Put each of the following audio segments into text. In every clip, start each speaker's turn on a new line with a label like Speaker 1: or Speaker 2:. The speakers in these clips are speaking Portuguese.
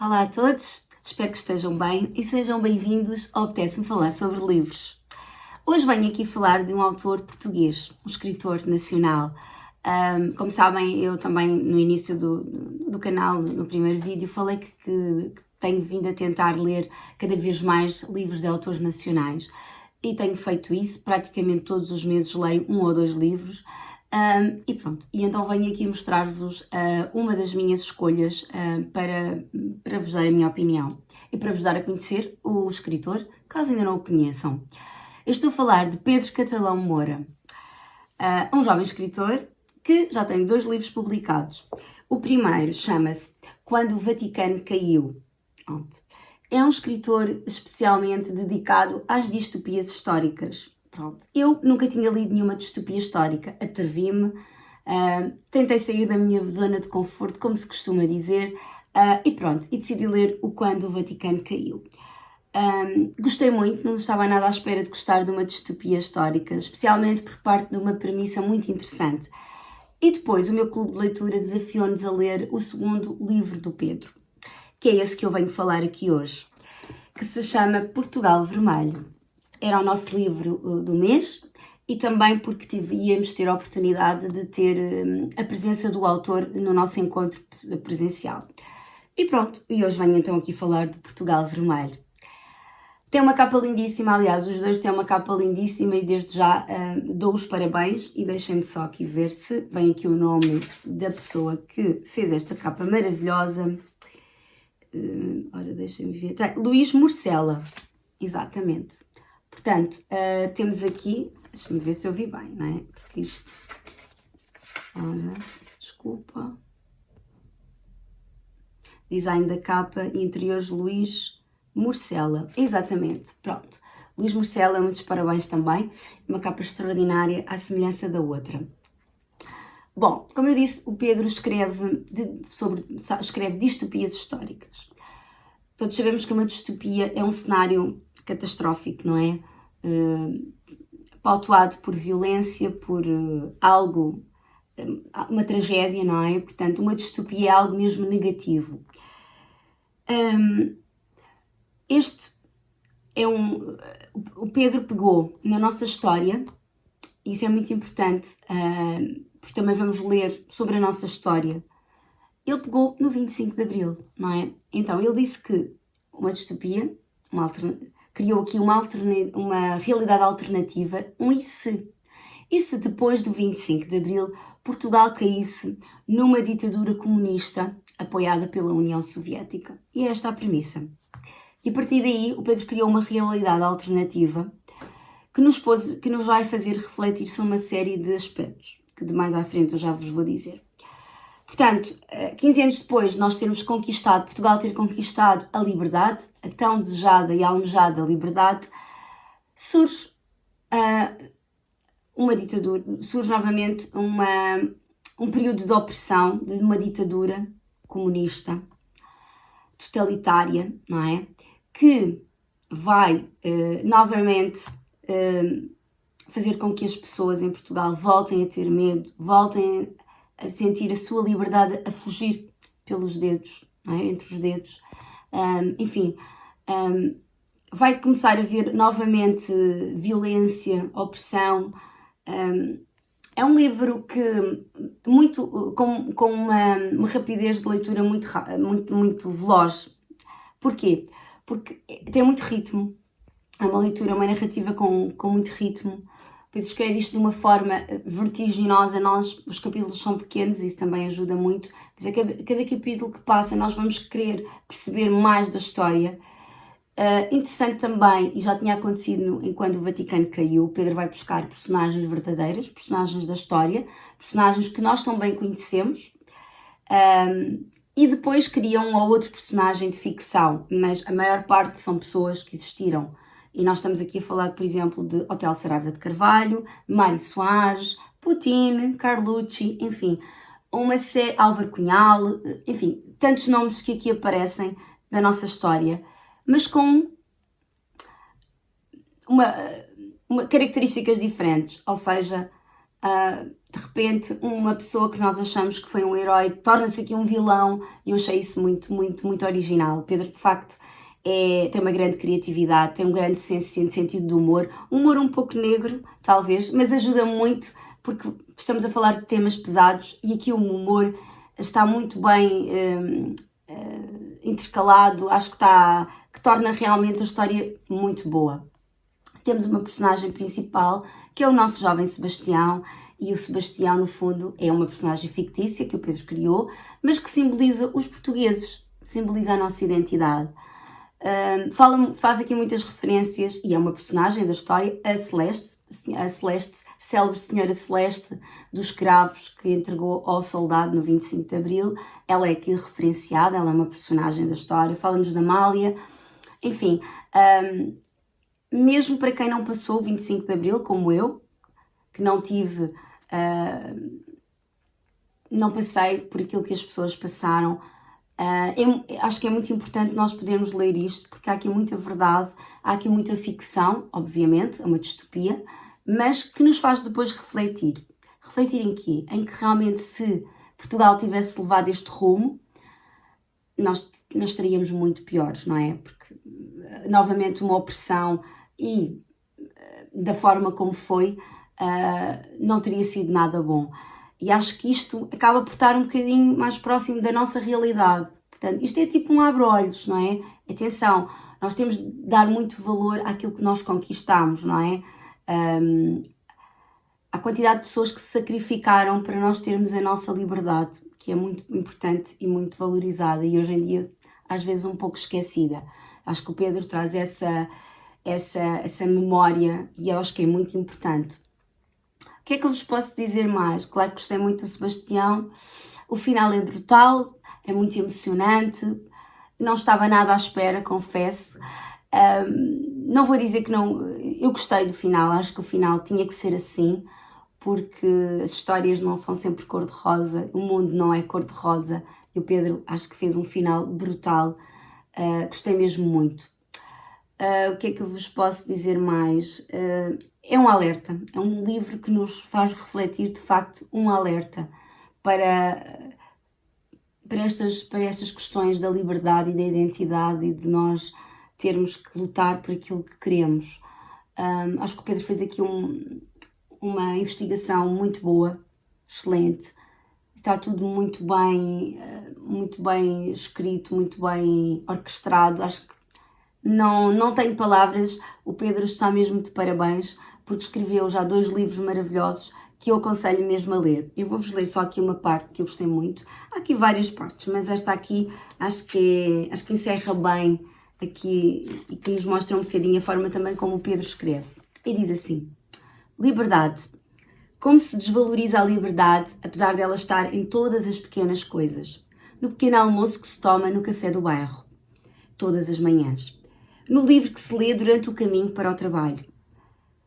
Speaker 1: Olá a todos, espero que estejam bem e sejam bem-vindos ao Apetece-me Falar sobre Livros. Hoje venho aqui falar de um autor português, um escritor nacional. Como sabem, eu também no início do canal, no primeiro vídeo, falei que tenho vindo a tentar ler cada vez mais livros de autores nacionais e tenho feito isso, praticamente todos os meses leio um ou dois livros. E pronto, e então venho aqui mostrar-vos uma das minhas escolhas para vos dar a minha opinião e para vos dar a conhecer o escritor, caso ainda não o conheçam. Eu estou a falar de Pedro Catalão Moura, um jovem escritor que já tem 2 livros publicados. O primeiro chama-se Quando o Vaticano Caiu. Pronto. É um escritor especialmente dedicado às distopias históricas. Pronto. Eu nunca tinha lido nenhuma distopia histórica, atrevi-me, tentei sair da minha zona de conforto, como se costuma dizer, e pronto, e decidi ler o Quando o Vaticano Caiu. Gostei muito, não estava nada à espera de gostar de uma distopia histórica, especialmente por parte de uma premissa muito interessante. E depois o meu clube de leitura desafiou-nos a ler o segundo livro do Pedro, que é esse que eu venho falar aqui hoje, que se chama Portugal Vermelho. Era o nosso livro do mês e também porque íamos ter a oportunidade de ter a presença do autor no nosso encontro presencial. E pronto, e hoje venho então aqui falar de Portugal Vermelho. Tem uma capa lindíssima, aliás, os dois têm uma capa lindíssima e desde já dou os parabéns e deixem-me só aqui ver se vem aqui o nome da pessoa que fez esta capa maravilhosa. Ora, deixem-me ver. Luís Morcela, exatamente. Portanto, temos aqui, deixa-me ver se eu vi bem, não é? Porque isto, ora, desculpa. Design da capa, interiores Luís Morcela, exatamente, pronto. Luís Morcela, muitos parabéns também, uma capa extraordinária, à semelhança da outra. Bom, como eu disse, o Pedro escreve distopias históricas. Todos sabemos que uma distopia é um cenário catastrófico, não é? Pautuado por violência, por algo, uma tragédia, não é? Portanto, uma distopia é algo mesmo negativo. O Pedro pegou na nossa história, e isso é muito importante, porque também vamos ler sobre a nossa história. Ele pegou no 25 de Abril, não é? Então, ele disse que uma distopia, criou aqui uma realidade alternativa, e se depois do 25 de Abril Portugal caísse numa ditadura comunista apoiada pela União Soviética? E é esta a premissa. E a partir daí o Pedro criou uma realidade alternativa que nos vai fazer refletir sobre uma série de aspectos, que de mais à frente eu já vos vou dizer. Portanto, 15 anos depois de nós Portugal ter conquistado a liberdade, a tão desejada e almejada liberdade, surge uma ditadura, surge novamente um período de opressão, de uma ditadura comunista, totalitária, não é? Que vai novamente fazer com que as pessoas em Portugal voltem a ter medo, voltem a sentir a sua liberdade a fugir pelos dedos, não é? Entre os dedos. Vai começar a haver novamente violência, opressão. É um livro que com uma rapidez de leitura muito veloz. Porquê? Porque tem muito ritmo. É uma leitura, uma narrativa com muito ritmo. Pedro escreve isto de uma forma vertiginosa. Os capítulos são pequenos, isso também ajuda muito. Mas cada capítulo que passa nós vamos querer perceber mais da história. Interessante também, e já tinha acontecido enquanto o Vaticano caiu, Pedro vai buscar personagens verdadeiras, personagens da história, personagens que nós também conhecemos, e depois cria um ou outro personagem de ficção, mas a maior parte são pessoas que existiram. E nós estamos aqui a falar, por exemplo, de Hotel Saraiva de Carvalho, Mário Soares, Putin, Carlucci, enfim, Álvaro Cunhal, enfim, tantos nomes que aqui aparecem da nossa história, mas com características diferentes, ou seja, de repente uma pessoa que nós achamos que foi um herói torna-se aqui um vilão, e eu achei isso muito, muito, muito original. O Pedro, de facto, tem uma grande criatividade, tem um grande sentido de humor, humor um pouco negro, talvez, mas ajuda muito porque estamos a falar de temas pesados e aqui o humor está muito bem intercalado, acho que torna realmente a história muito boa. Temos uma personagem principal, que é o nosso jovem Sebastião, e o Sebastião, no fundo, é uma personagem fictícia que o Pedro criou, mas que simboliza os portugueses, simboliza a nossa identidade. Faz aqui muitas referências, e é uma personagem da história, a Celeste, célebre Senhora Celeste dos escravos que entregou ao soldado no 25 de Abril. Ela é aqui referenciada, ela é uma personagem da história, fala-nos da Amália, enfim, mesmo para quem não passou o 25 de Abril, como eu, que não passei por aquilo que as pessoas passaram, acho que é muito importante nós podermos ler isto, porque há aqui muita verdade, há aqui muita ficção, obviamente, é uma distopia, mas que nos faz depois refletir. Refletir em quê? Em que realmente, se Portugal tivesse levado este rumo, nós estaríamos muito piores, não é? Porque, novamente, uma opressão e da forma como foi, não teria sido nada bom. E acho que isto acaba por estar um bocadinho mais próximo da nossa realidade. Portanto, isto é tipo um abre-olhos, não é? Atenção, nós temos de dar muito valor àquilo que nós conquistamos, não é? A quantidade de pessoas que se sacrificaram para nós termos a nossa liberdade, que é muito importante e muito valorizada e hoje em dia às vezes um pouco esquecida. Acho que o Pedro traz essa memória e eu acho que é muito importante. O que é que eu vos posso dizer mais? Claro que gostei muito do Sebastião, o final é brutal, é muito emocionante, não estava nada à espera, confesso. Não vou dizer que não, eu gostei do final, acho que o final tinha que ser assim, porque as histórias não são sempre cor-de-rosa, o mundo não é cor-de-rosa, e o Pedro acho que fez um final brutal, gostei mesmo muito. O que é que eu vos posso dizer mais? É um alerta, é um livro que nos faz refletir, de facto, um alerta para estas questões da liberdade e da identidade e de nós termos que lutar por aquilo que queremos. Acho que o Pedro fez aqui uma investigação muito boa, excelente, está tudo muito bem escrito, muito bem orquestrado, acho que não tenho palavras, o Pedro está mesmo de parabéns, porque escreveu já 2 livros maravilhosos que eu aconselho mesmo a ler. Eu vou-vos ler só aqui uma parte que eu gostei muito. Há aqui várias partes, mas esta aqui acho que encerra bem aqui e que nos mostra um bocadinho a forma também como o Pedro escreve. E diz assim: liberdade. Como se desvaloriza a liberdade, apesar dela estar em todas as pequenas coisas. No pequeno almoço que se toma no café do bairro, todas as manhãs. No livro que se lê durante o caminho para o trabalho.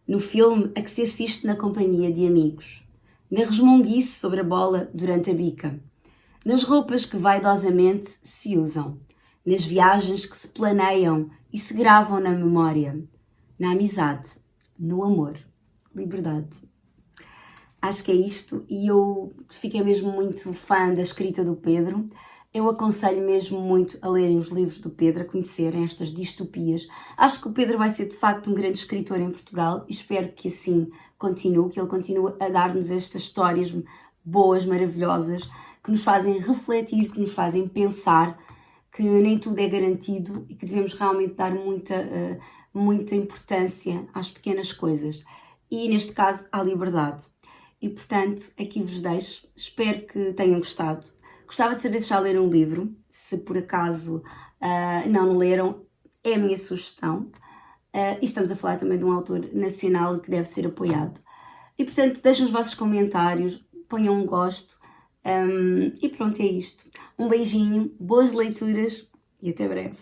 Speaker 1: No filme a que se assiste na companhia de amigos. Na resmunguice sobre a bola durante a bica. Nas roupas que vaidosamente se usam. Nas viagens que se planeiam e se gravam na memória. Na amizade. No amor. Liberdade. Acho que é isto e eu fiquei mesmo muito fã da escrita do Pedro. Eu aconselho mesmo muito a lerem os livros do Pedro, a conhecerem estas distopias. Acho que o Pedro vai ser de facto um grande escritor em Portugal e espero que assim continue, que ele continue a dar-nos estas histórias boas, maravilhosas, que nos fazem refletir, que nos fazem pensar que nem tudo é garantido e que devemos realmente dar muita importância às pequenas coisas e, neste caso, à liberdade. E, portanto, aqui vos deixo. Espero que tenham gostado. Gostava de saber se já leram um livro, se por acaso não leram, é a minha sugestão. E estamos a falar também de um autor nacional que deve ser apoiado. E portanto, deixem os vossos comentários, ponham um gosto e pronto, é isto. Um beijinho, boas leituras e até breve.